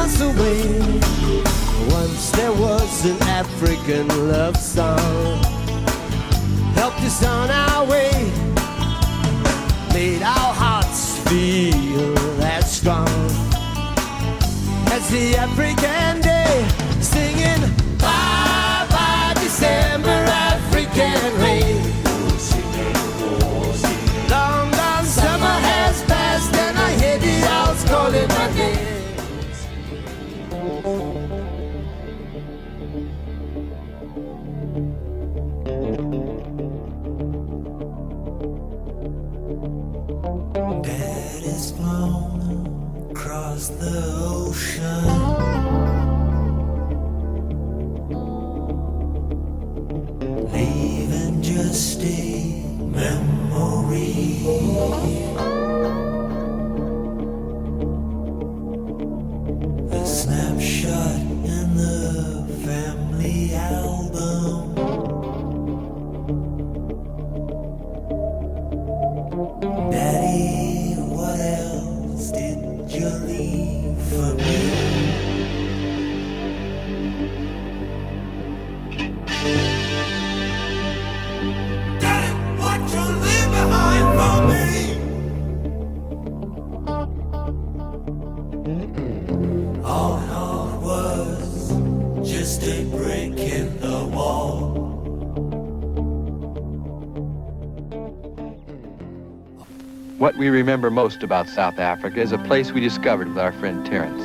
us away. Once there was an African love song, helped us on our way, made our hearts feel that strong as the African day, singing bye bye December African rain. Long gone summer has passed and I hear the owls calling my name. Dad is flown across the ocean, leaving just a memory. A snapshot in the family album. Daddy, what else did you leave for me? Daddy, what you leave behind for me? All in all it was just a break in the wall. What we remember most about South Africa is a place we discovered with our friend Terence.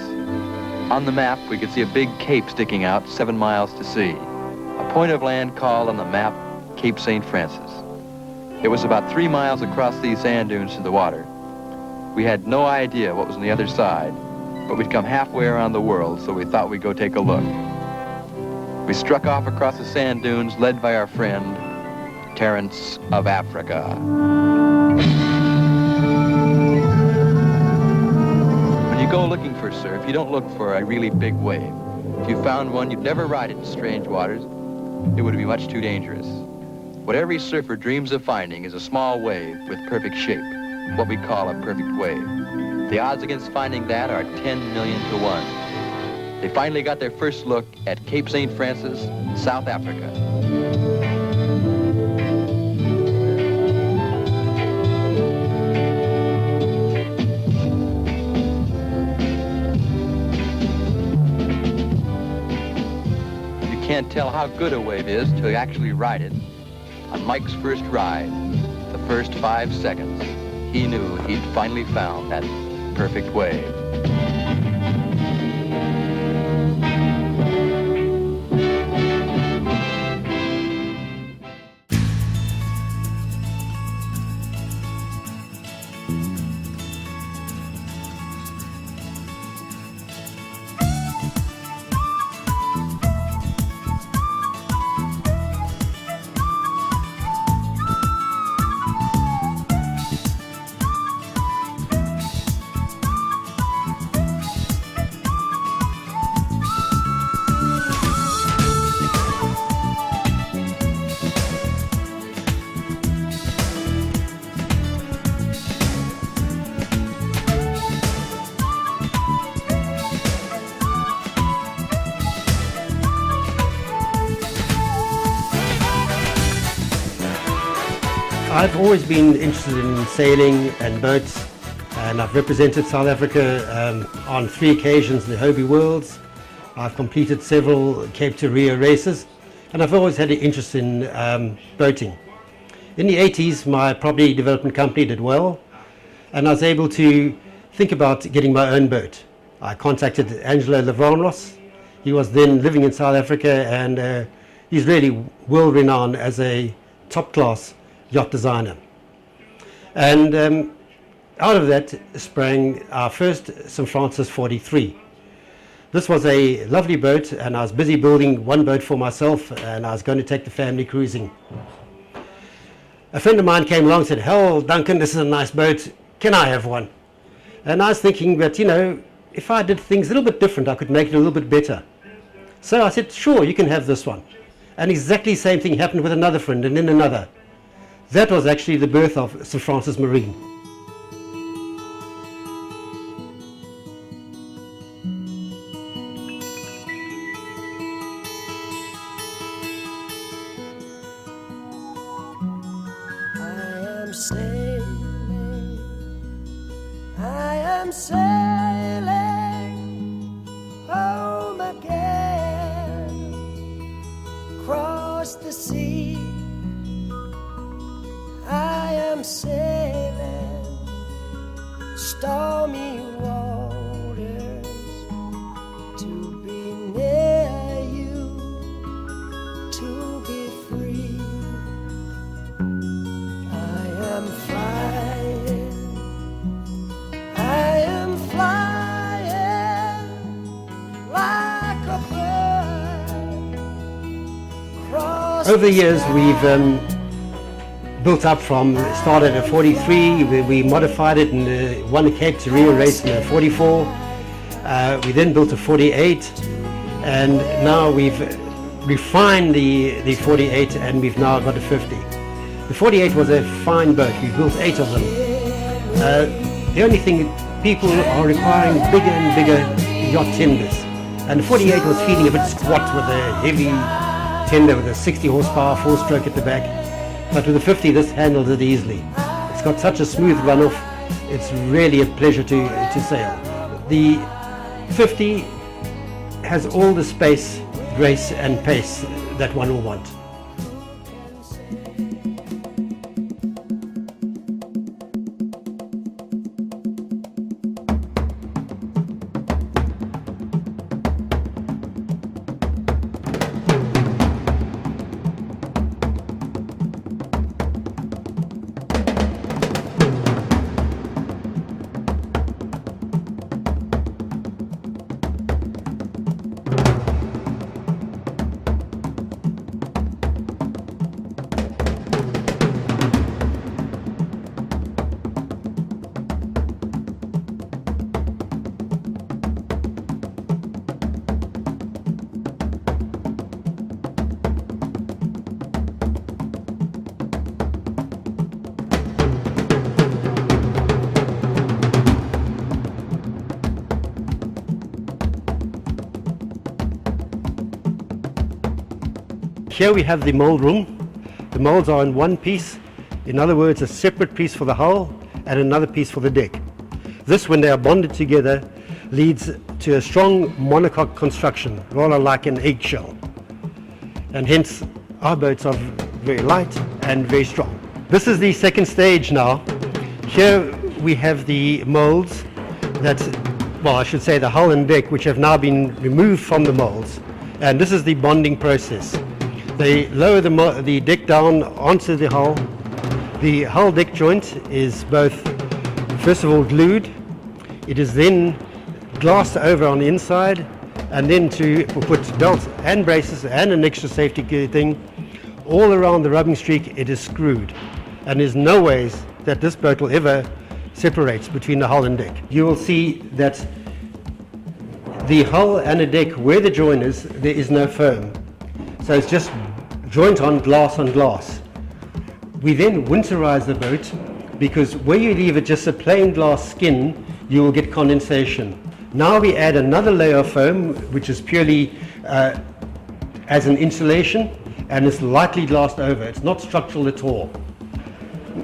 On the map, we could see a big cape sticking out 7 miles to sea. A point of land called on the map Cape St. Francis. It was about 3 miles across these sand dunes to the water. We had no idea what was on the other side, but we'd come halfway around the world, so we thought we'd go take a look. We struck off across the sand dunes, led by our friend Terence of Africa. When you go looking for surf, you don't look for a really big wave. If you found one you'd never ride it in strange waters, it would be much too dangerous. What every surfer dreams of finding is a small wave with perfect shape, what we call a perfect wave. The odds against finding that are 10 million to 1. They finally got their first look at Cape St. Francis, South Africa. Can't tell how good a wave is till you actually ride it. On Mike's first ride, the first 5 seconds, he knew he'd finally found that perfect wave. I've always been interested in sailing and boats, and I've represented South Africa on 3 occasions in the Hobie Worlds. I've completed several Cape to Rio races, and I've always had an interest in boating. In the 80s, my property development company did well, and I was able to think about getting my own boat. I contacted Angelo Lavronros. He was then living in South Africa, and he's really well renowned as a top-class yacht designer. And out of that sprang our first St. Francis 43. This was a lovely boat, and I was busy building one boat for myself, and I was going to take the family cruising. A friend of mine came along and said, "Hell, Duncan, this is a nice boat, can I have one?" And I was thinking that, you know, if I did things a little bit different, I could make it a little bit better. So I said, "Sure, you can have this one." And exactly the same thing happened with another friend, and then another. That was actually the birth of St. Francis Marine. am sailing home again, across the sea. I am sailing stormy waters to be near you, to be free. I am flying, I am flying like a bird across. Over the years we've built up from, started at 43, we modified it and won a Cape to Rio race in 44. We then built a 48, and now we've refined the 48 and we've now got a 50. The 48 was a fine boat, we built 8 of them. The only thing, people are requiring bigger and bigger yacht tenders, and the 48 was feeling a bit squat with a heavy tender with a 60 horsepower 4-stroke at the back. But with the 50, this handles it easily. It's got such a smooth runoff, it's really a pleasure to sail. The 50 has all the space, grace and pace that one will want. Here we have the mould room. The moulds are in one piece, in other words a separate piece for the hull and another piece for the deck. This, when they are bonded together, leads to a strong monocoque construction, rather like an eggshell. And hence our boats are very light and very strong. This is the second stage now. Here we have the moulds that, well, I should say the hull and deck, which have now been removed from the moulds. And this is the bonding process. They lower the deck down onto the hull. The hull deck joint is both, first of all, glued. It is then glassed over on the inside, and then to put belts and braces and an extra safety thing all around the rubbing streak. It is screwed, and there's no ways that this boat will ever separate between the hull and deck. You will see that the hull and the deck, where the join is, there is no foam. So it's just joint on glass on glass. We then winterize the boat, because where you leave it just a plain glass skin, you will get condensation. Now we add another layer of foam, which is purely as an insulation, and it's lightly glassed over. It's not structural at all.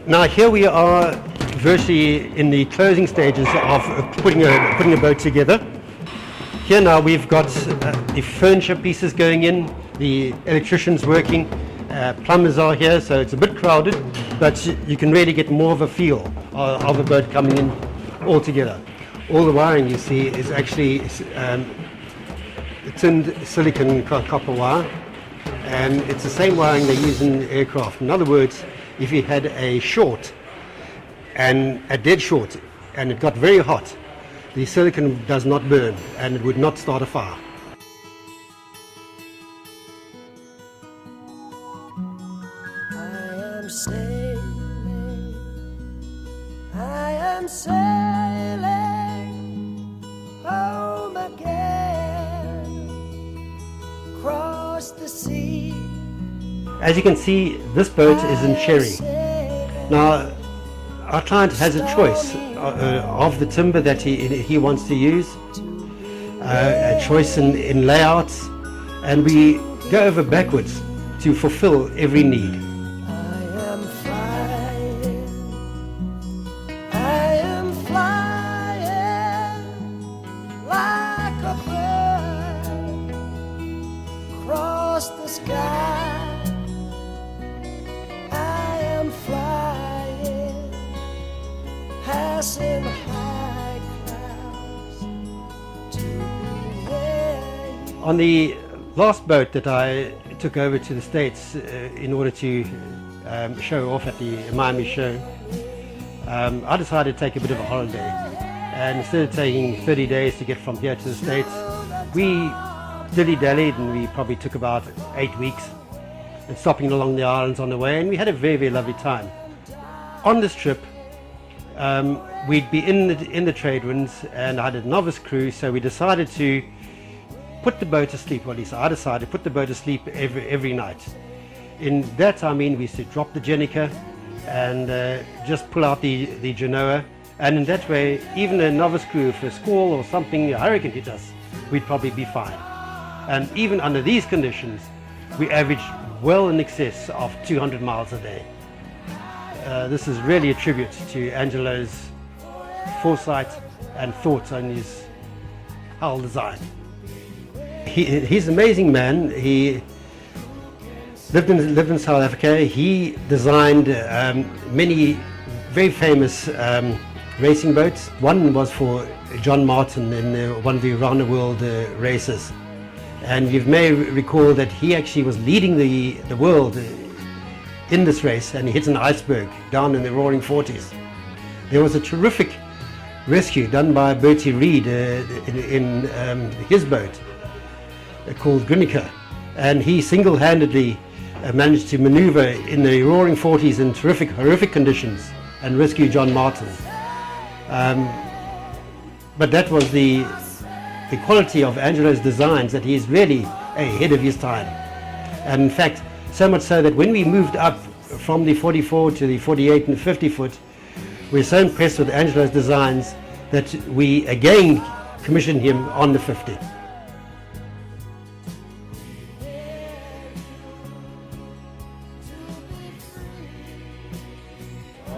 Now here we are virtually in the closing stages of putting a boat together. Here now we've got the furniture pieces going in, the electricians working, plumbers are here, so it's a bit crowded, but you can really get more of a feel of a boat coming in all together. All the wiring you see is actually tinned silicon copper wire, and it's the same wiring they use in aircraft. In other words, if you had a short, and a dead short, and it got very hot, the silicon does not burn and it would not start a fire. I am sailing home again, across the sea. As you can see, this boat is in cherry. Now, our client has a choice of the timber that he wants to use, a choice in layouts, and we go over backwards to fulfill every need. I am flying On the last boat that I took over to the States in order to show off at the Miami show, I decided to take a bit of a holiday, and instead of taking 30 days to get from here to the States, we dilly-dallied, and we probably took about 8 weeks and stopping along the islands on the way, and we had a very, very lovely time. On this trip, we'd be in the trade winds, and I had a novice crew, so we decided to put the boat to sleep, or at least I decided to put the boat to sleep every night. In that, I mean, we used to drop the Jenica and just pull out the Genoa, and in that way, even a novice crew, if a squall or something, a hurricane hit us, we'd probably be fine. And even under these conditions, we averaged well in excess of 200 miles a day. This is really a tribute to Angelo's foresight and thoughts on his hull design. He's an amazing man. He lived in South Africa. He designed many very famous racing boats. One was for John Martin in one of the around the world races. And you may recall that he actually was leading the world in this race, and he hit an iceberg down in the roaring 40s. There was a terrific rescue done by Bertie Reed in his boat called Guernica, and he single-handedly managed to maneuver in the roaring 40s in horrific conditions and rescue John Martin. But that was the quality of Angelo's designs, that he is really ahead of his time. And in fact, so much so that when we moved up from the 44 to the 48 and 50 foot, we're so impressed with Angelo's designs that we again commissioned him on the 50.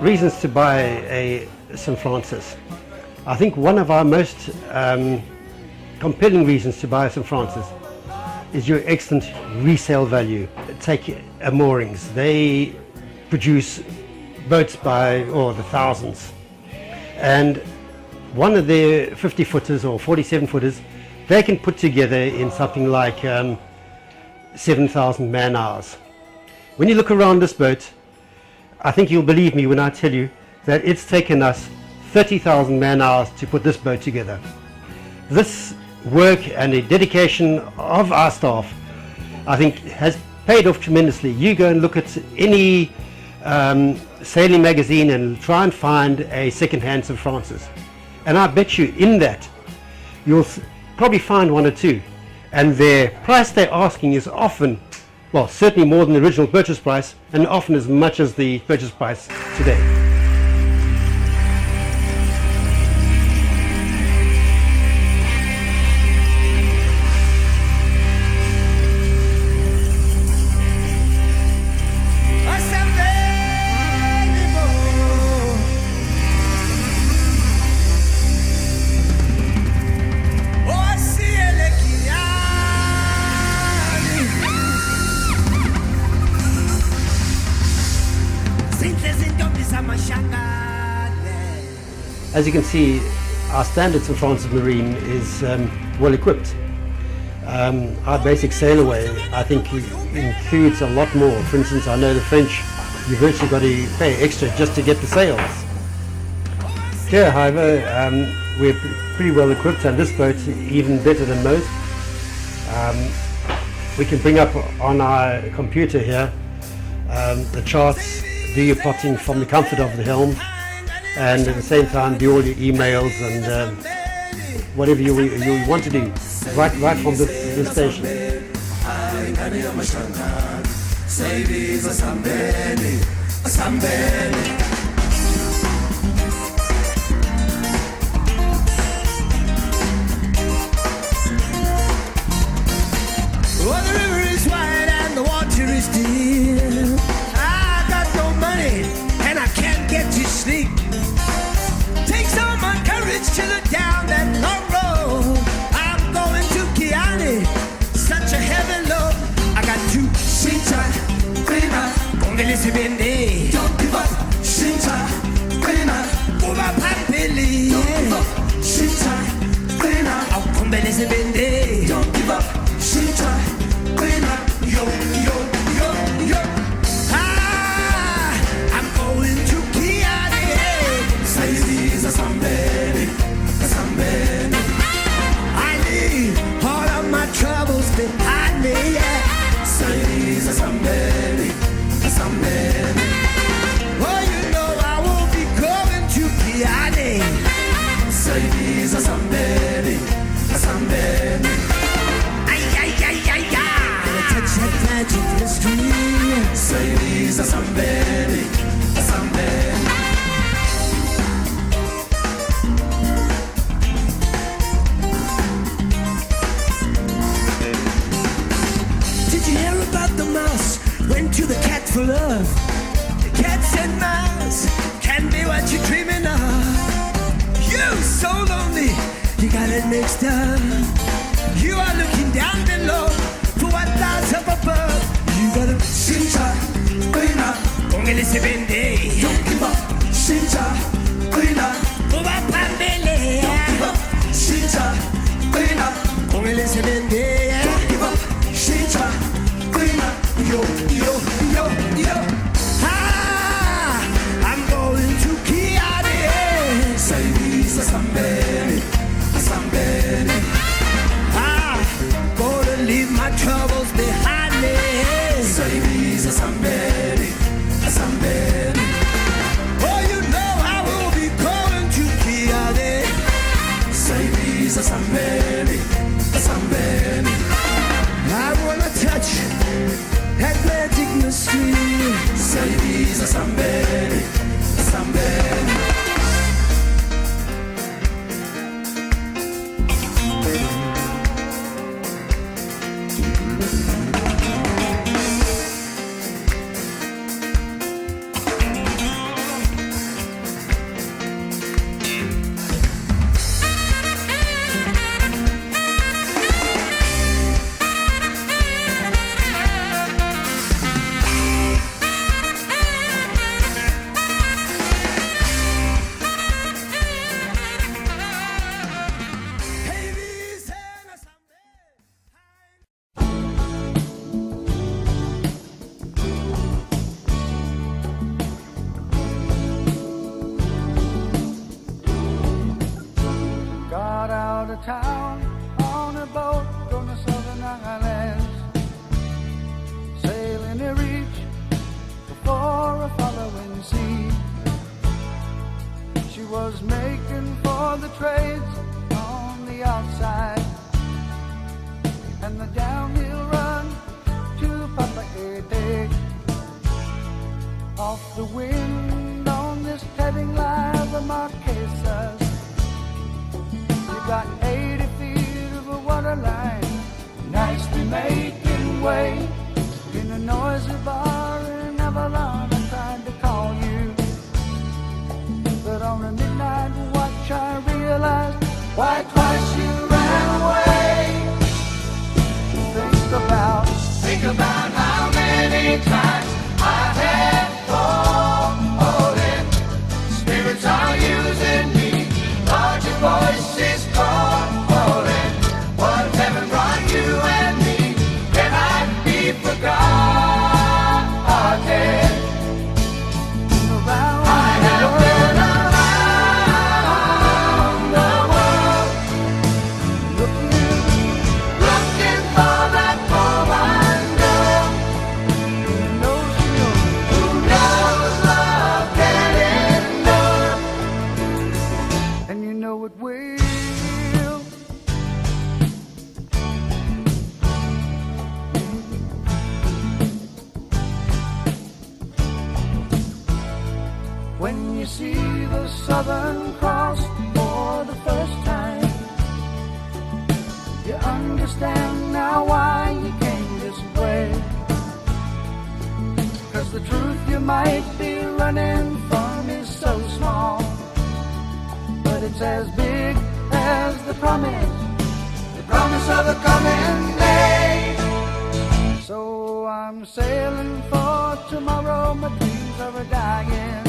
Reasons to buy a St. Francis. I think one of our most compelling reasons to buy a St. Francis is your excellent resale value. Take moorings. They produce boats by the thousands. And one of their 50 footers or 47 footers, they can put together in something like 7,000 man hours. When you look around this boat, I think you'll believe me when I tell you that it's taken us 30,000 man hours to put this boat together. This work and the dedication of our staff, I think, has paid off tremendously. You go and look at any sailing magazine and try and find a second-hand St. Francis, and I bet you in that you'll probably find one or two, and their price they're asking is often, well, certainly more than the original purchase price, and often as much as the purchase price today. As you can see, our standard St. Francis Marine is well equipped. Our basic sailaway, I think, includes a lot more. For instance, I know the French, you've virtually got to pay extra just to get the sails. Here, however, we're pretty well equipped, and this boat even better than most. We can bring up on our computer here the charts, do your plotting from the comfort of the helm, and at the same time do all your emails and whatever you want to do right from this station. Well, the river is wide and the water is deep. I got no money and I can't get to sleep. Takes all my courage to look down that long road. I'm going to Kiani, such a heavy load. I got to Shincha, Grina, Bongelisi Bindi. Don't give up, Shincha, Grina, Uba Papili. Don't give up, Shincha, Grina, Bongelisi Bindi. Don't give up. behind me, yeah. Say these are somebody, somebody. Oh, you know I won't be going to Piatti. Say these are somebody, somebody. Ay, ay, ay, ay, ay. Touch that magic mystery. Say these are somebody, somebody. The mouse went to the cat for love. The cat said, "Mouse, can be what you're dreaming of. You so lonely, you got it mixed up. You are looking down below for what lies up above. You gotta 신차 끌나 공연이 세ben데. Don't give up. 신차 끌나 고박한 벨레. Don't give up. 신차 끌나 공연이 세ben데. Don't give up. 신차 Yo, yo, yo, yo. Ah, I'm going to Chiari. Say these are somebody, somebody. Ah, gonna leave my troubles behind me. Say these are somebody, somebody. Oh, you know I will be going to Chiari. Say these are somebody, somebody. I wanna touch that magic mystery. Say these are somebody, somebody. Town on a boat on the southern islands, sailing to reach before a following sea. She was making for the trades on the outside and the downhill run to Papa Ede. Off the wind on this heading line, the Marquesas. Got 80 feet of a water line, nicely making way in a noisy bar in Avalon. I tried to call you, but on a midnight watch I realized why twice you ran away. Think about how many times I had fallen. Spirits are using me, larger voices calling. What heaven brought you and me cannot be forgotten. I have been around the world, looking for that woman girl who knows love can endure, and you know it will. When you see the Southern Cross for the first time, you understand now why you came this way. 'Cause the truth you might be running from is so small, but it's as big as the promise of a coming day. So I'm sailing for tomorrow, my dreams are a-dying,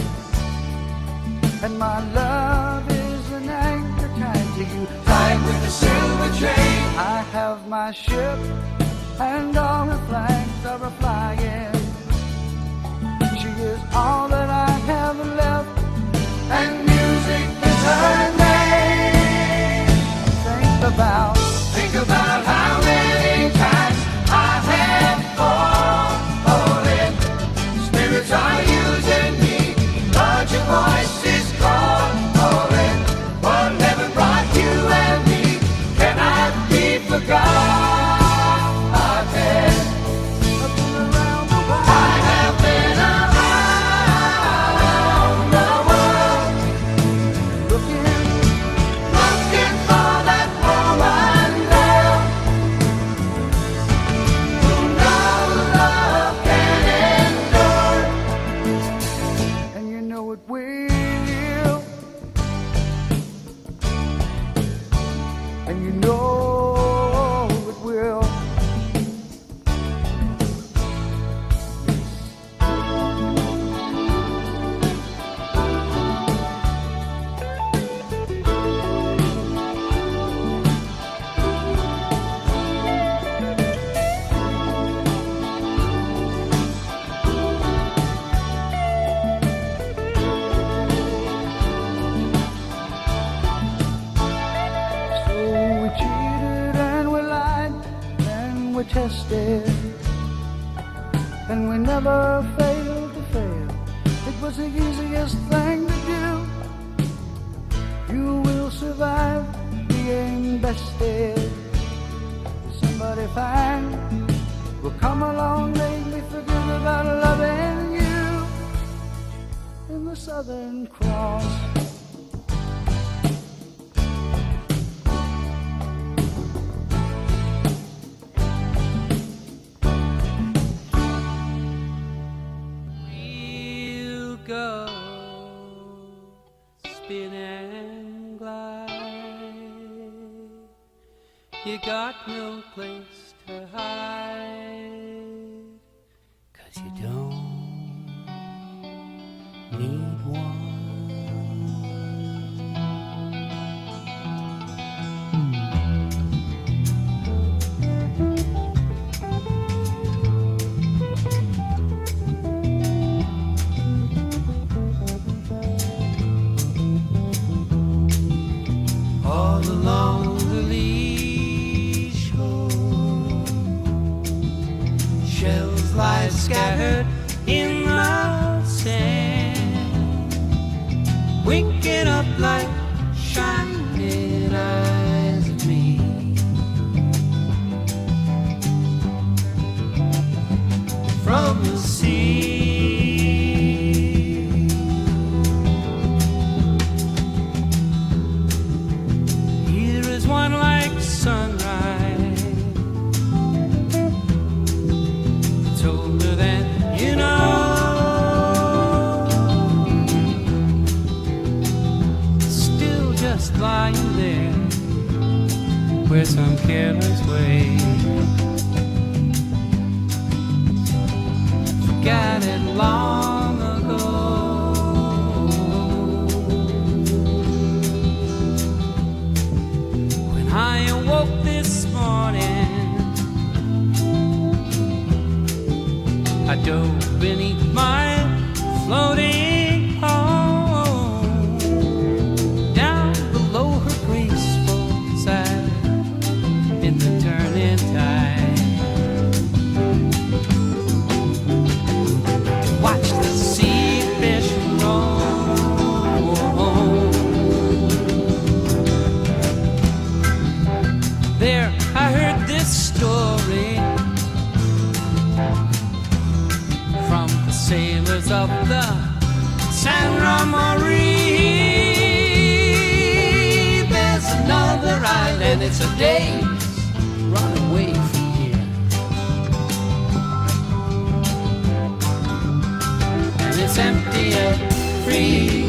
and my love is an anchor tied to you, tied with a silver chain. I have my ship, and all her flags are a-flying. She is all that I have left, and music is her name. Think about how many times tested, and we never failed to fail. It was the easiest thing to do. You will survive being bested. Somebody fine will come along, make me forget about loving you. In the Southern Cross, we'll go spin and glide. You got no place to hide, 'cause you don't need one. All along the lee shore, shells lie scattered in the sand, winking up like shining eyes at me. From the sea, here is one like sunrise. It's older than you know, still just lying there where some careless way forgot it long ago. When I awoke this morning, I dove beneath my floating home, down below her graceful side in the turning tide. Watch the sea fish roll. There I heard this story from the sailors of the San Marie. There's another island, it's a day's run away from here, and it's empty and free.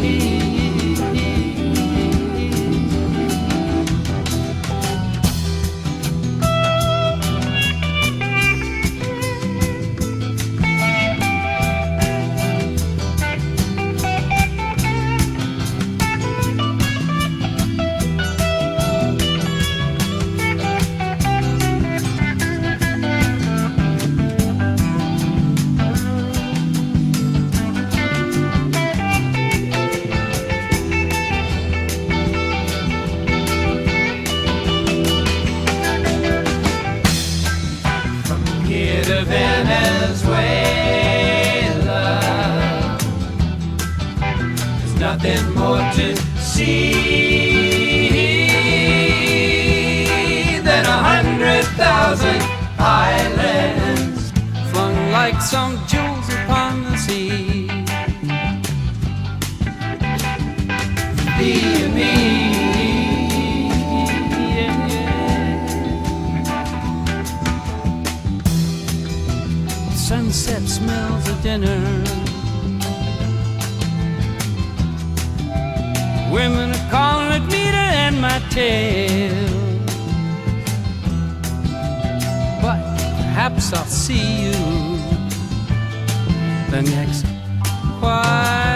Here to Venezuela, there's nothing more to see than 100,000 islands flung like some jewels upon the sea. Thee and me, yeah, yeah. Sunset smells of dinner. Women are calling at me to end my tale, but perhaps I'll see you the next while.